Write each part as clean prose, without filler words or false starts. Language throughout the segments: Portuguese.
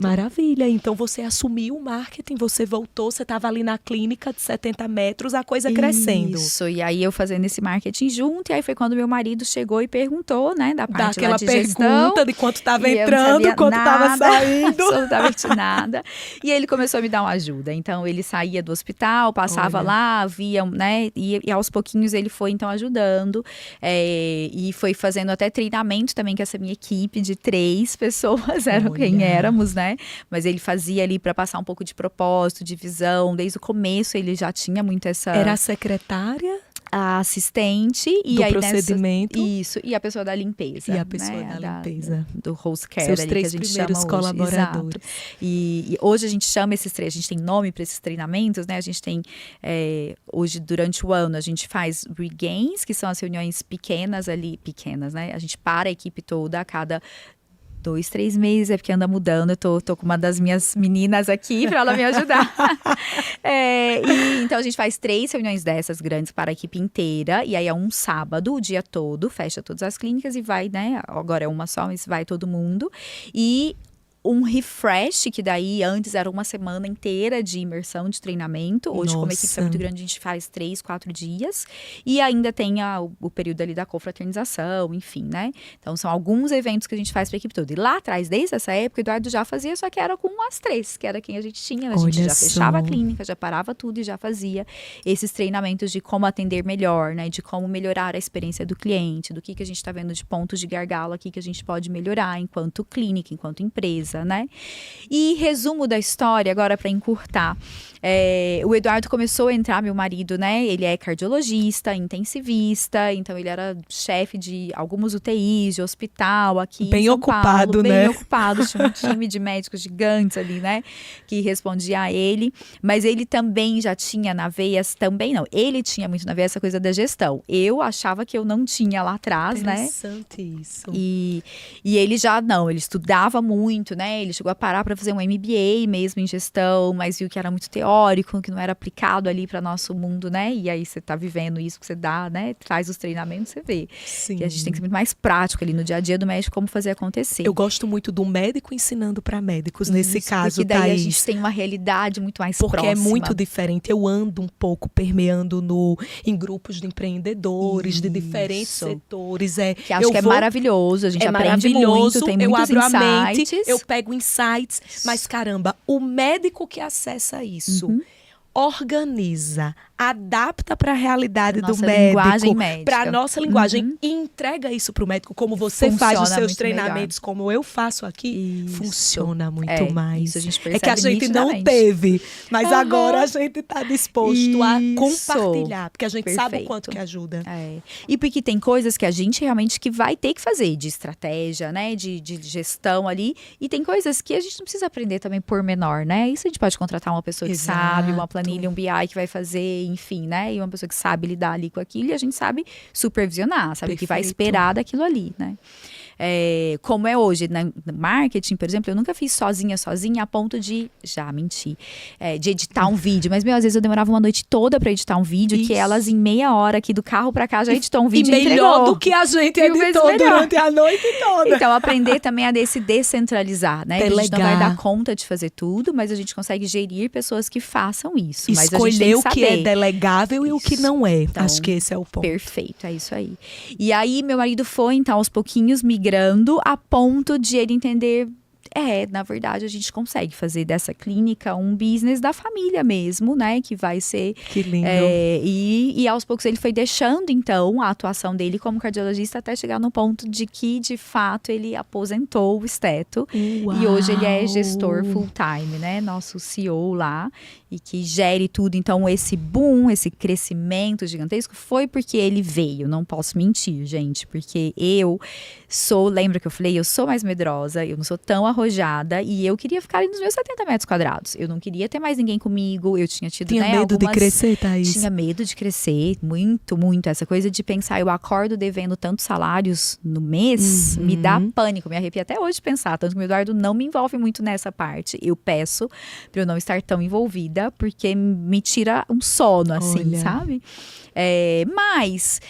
Maravilha. Então você assumiu o marketing, você voltou, você estava ali na clínica de 70 metros, a coisa crescendo. Isso, e aí eu fazendo esse marketing junto, e aí foi quando meu marido chegou e perguntou, né, da parte Daquela lá de pergunta gestão. de quanto estava E eu não entrando, sabia quanto estava saindo. absolutamente nada. E ele começou a me dar uma ajuda. Então, ele saía do hospital, passava lá, via, né? E aos pouquinhos ele foi, então, ajudando. E foi fazendo até treinamento também, que essa minha equipe de 3 pessoas eram quem éramos, né? Mas ele fazia ali para passar um pouco de propósito, de visão. Desde o começo ele já tinha muito essa... Era a secretária? A assistente e do aí procedimento. Isso, e a pessoa da limpeza. E a pessoa né? da limpeza. Do host care, Seus ali, 3 que a gente primeiros chama colaboradores. Hoje. E hoje a gente chama esses 3, a gente tem nome para esses treinamentos, né? A gente tem, hoje durante o ano, a gente faz regains, que são as reuniões pequenas, né? A gente para a equipe toda a cada 2, 3 meses, é porque anda mudando. Eu tô com uma das minhas meninas aqui para ela me ajudar. E então a gente faz 3 reuniões dessas grandes para a equipe inteira. E aí é um sábado, o dia todo, fecha todas as clínicas e vai, né? Agora é uma só, mas vai todo mundo. E um refresh, que daí antes era uma semana inteira de imersão, de treinamento. Hoje, como a equipe é muito grande, a gente faz 3, 4 dias. E ainda tem o período ali da confraternização, enfim, né? Então, são alguns eventos que a gente faz para a equipe toda. E lá atrás, desde essa época, o Eduardo já fazia, só que era com as 3, que era quem a gente tinha. A gente já fechava a clínica, já parava tudo e já fazia esses treinamentos de como atender melhor, né? De como melhorar a experiência do cliente, do que a gente está vendo de pontos de gargalo aqui que a gente pode melhorar enquanto clínica, enquanto empresa. Né? E resumo da história, agora para encurtar. O Eduardo começou a entrar, meu marido, né? Ele é cardiologista, intensivista, então ele era chefe de algumas UTIs, de hospital aqui bem em São ocupado, Paulo, né? Bem ocupado, tinha um time de médicos gigantes ali, né? Que respondia a ele. Mas ele também já tinha na veia, também não, ele tinha muito na veia essa coisa da gestão. Eu achava que eu não tinha lá atrás, né? Interessante isso. E ele já não, ele estudava muito, né? Ele chegou a parar para fazer um MBA mesmo em gestão, mas viu que era muito teórico, que não era aplicado ali para nosso mundo, né? E aí você tá vivendo isso que você dá, né? Traz os treinamentos, você vê. Sim. Que a gente tem que ser muito mais prático ali no dia a dia do médico, como fazer acontecer. Eu gosto muito do médico ensinando para médicos, nesse caso, porque daí Thaís, a gente tem uma realidade muito mais porque próxima. é muito diferente. Eu ando um pouco permeando em grupos de empreendedores, de diferentes setores. Que acho que é maravilhoso, a gente aprende muito, tem muitos eu abro insights. A mente, eu pego insights, mas caramba, o médico que acessa isso, organiza, adapta para a realidade do médico, para a nossa linguagem, e entrega isso para o médico, como você faz os seus treinamentos, melhor. Como eu faço aqui, funciona muito mais. Isso a gente percebe é que a gente não teve, mas agora a gente está disposto a compartilhar, porque a gente sabe o quanto que ajuda. E porque tem coisas que a gente realmente que vai ter que fazer, de estratégia, né, de gestão ali, e tem coisas que a gente não precisa aprender também por menor, né? Isso a gente pode contratar uma pessoa que sabe, uma planilha, um BI que vai fazer, enfim, né? E uma pessoa que sabe lidar ali com aquilo, e a gente sabe supervisionar, sabe? Que vai esperar daquilo ali, né? Como é hoje, no marketing, por exemplo, eu nunca fiz sozinha a ponto de, de editar um vídeo. Mas, às vezes eu demorava uma noite toda para editar um vídeo, que elas em meia hora aqui do carro para cá já editou um vídeo e melhor entregou. do que a gente editou durante a noite toda. Então, aprender também a se descentralizar, né? A gente não vai dar conta de fazer tudo, mas a gente consegue gerir pessoas que façam isso. Mas escolher o que é delegável e o que não é. Então, acho que esse é o ponto. Perfeito, é isso aí. E aí, meu marido foi, então, aos pouquinhos, migrando a ponto de ele entender... na verdade, a gente consegue fazer dessa clínica um business da família mesmo, né? Que vai ser... Que lindo. E aos poucos ele foi deixando, então, a atuação dele como cardiologista até chegar no ponto de que, de fato, ele aposentou o esteto. Uau. E hoje ele é gestor full-time, né? Nosso CEO lá. E que gere tudo. Então, esse boom, esse crescimento gigantesco foi porque ele veio. Não posso mentir, gente. Porque lembra que eu falei? Eu sou mais medrosa, eu não sou tão arrojada. E eu queria ficar ali nos meus 70 metros quadrados. Eu não queria ter mais ninguém comigo. Eu tinha tido, medo de crescer, Thaís? Tinha medo de crescer. Muito, muito. Essa coisa de pensar, eu acordo devendo tantos salários no mês, me dá pânico. Me arrepia até hoje de pensar. Tanto que o Eduardo não me envolve muito nessa parte. Eu peço para eu não estar tão envolvida, porque me tira um sono, assim, sabe? Mas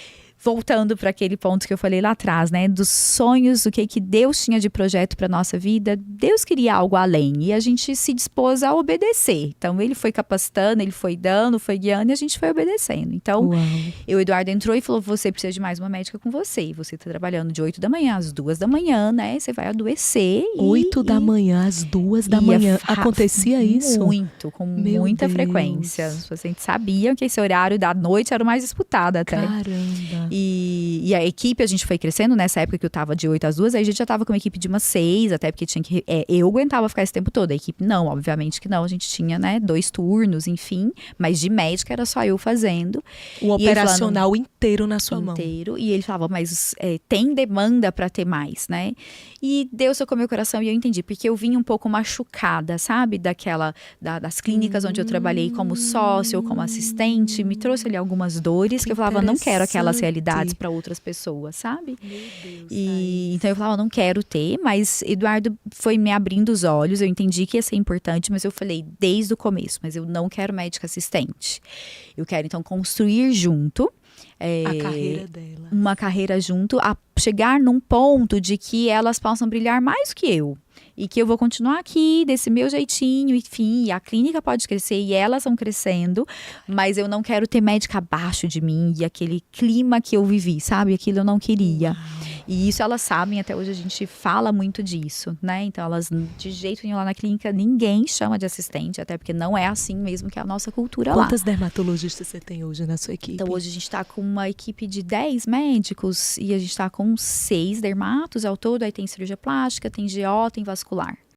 voltando para aquele ponto que eu falei lá atrás, né? Dos sonhos, o que Deus tinha de projeto para nossa vida. Deus queria algo além e a gente se dispôs a obedecer. Então, ele foi capacitando, ele foi dando, foi guiando e a gente foi obedecendo. Então, o Eduardo entrou e falou, você precisa de mais uma médica com você. Você tá trabalhando de 8 da manhã às 2 da manhã, né? Você vai adoecer. 8 da manhã às 2 da manhã. Acontecia isso? Muito, com muita frequência. A gente sabia que esse horário da noite era o mais disputado até. Caramba! E a equipe, a gente foi crescendo nessa época que eu tava de 8 às 2, aí a gente já tava com uma equipe de umas 6, até porque tinha que. Eu aguentava ficar esse tempo todo, a equipe não, obviamente que não. A gente tinha, né, 2 turnos, enfim, mas de médica era só eu fazendo. O operacional inteiro na sua mão. Inteiro. E ele falava, mas tem demanda para ter mais, né? E Deus tocou meu coração e eu entendi, porque eu vim um pouco machucada, sabe? Das clínicas onde eu trabalhei como sócio ou como assistente, me trouxe ali algumas dores que eu falava, não quero aquelas realidades para outras pessoas, sabe? Meu Deus, então eu falava, não quero ter, mas Eduardo foi me abrindo os olhos, eu entendi que ia ser importante, mas eu falei desde o começo, mas eu não quero médica assistente. Eu quero então construir junto. A carreira dela. Uma carreira junto, a chegar num ponto de que elas possam brilhar mais que eu. E que eu vou continuar aqui, desse meu jeitinho, enfim, e a clínica pode crescer e elas vão crescendo, mas eu não quero ter médica abaixo de mim e aquele clima que eu vivi, sabe? Aquilo eu não queria. E isso elas sabem, até hoje a gente fala muito disso, né? Então elas, de jeito nenhum lá na clínica, ninguém chama de assistente, até porque não é assim mesmo que é a nossa cultura lá. Quantas dermatologistas você tem hoje na sua equipe? Então hoje a gente está com uma equipe de 10 médicos e a gente está com 6 dermatos ao todo, aí tem cirurgia plástica, tem GO, tem vascular.